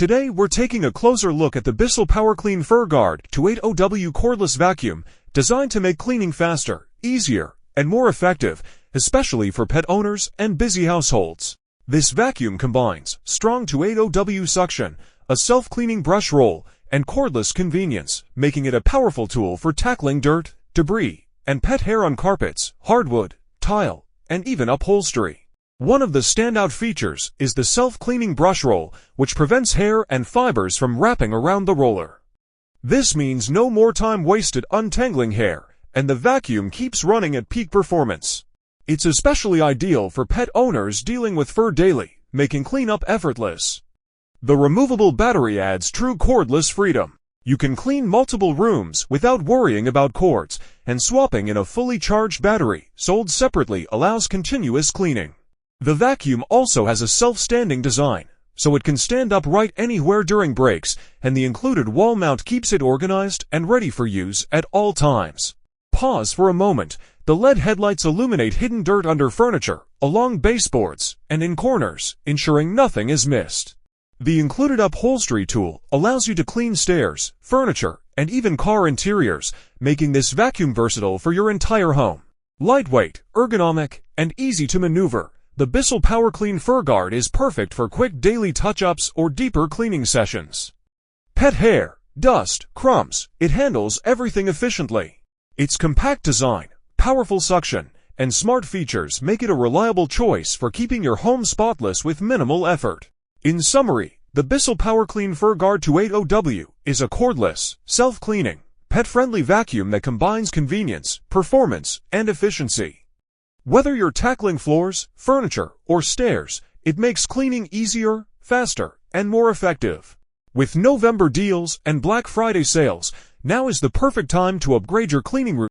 Today we're taking a closer look at the BISSELL PowerClean FurGuard 280W cordless vacuum, designed to make cleaning faster, easier, and more effective, especially for pet owners and busy households. This vacuum combines strong 280W suction, a self-cleaning brush roll, and cordless convenience, making it a powerful tool for tackling dirt, debris, and pet hair on carpets, hardwood, tile, and even upholstery. One of the standout features is the self-cleaning brush roll, which prevents hair and fibers from wrapping around the roller. This means no more time wasted untangling hair, and the vacuum keeps running at peak performance. It's especially ideal for pet owners dealing with fur daily, making cleanup effortless. The removable battery adds true cordless freedom. You can clean multiple rooms without worrying about cords, and swapping in a fully charged battery, sold separately, allows continuous cleaning. The vacuum also has a self-standing design, so it can stand upright anywhere during breaks, and the included wall mount keeps it organized and ready for use at all times. Pause for a moment. The LED headlights illuminate hidden dirt under furniture, along baseboards, and in corners, ensuring nothing is missed. The included upholstery tool allows you to clean stairs, furniture, and even car interiors, making this vacuum versatile for your entire home. Lightweight, ergonomic, and easy to maneuver, the BISSELL PowerClean FurGuard is perfect for quick daily touch-ups or deeper cleaning sessions. Pet hair, dust, crumbs, it handles everything efficiently. Its compact design, powerful suction, and smart features make it a reliable choice for keeping your home spotless with minimal effort. In summary, the BISSELL PowerClean FurGuard 280W is a cordless, self-cleaning, pet-friendly vacuum that combines convenience, performance, and efficiency. Whether you're tackling floors, furniture, or stairs, it makes cleaning easier, faster, and more effective. With November deals and Black Friday sales, now is the perfect time to upgrade your cleaning routine.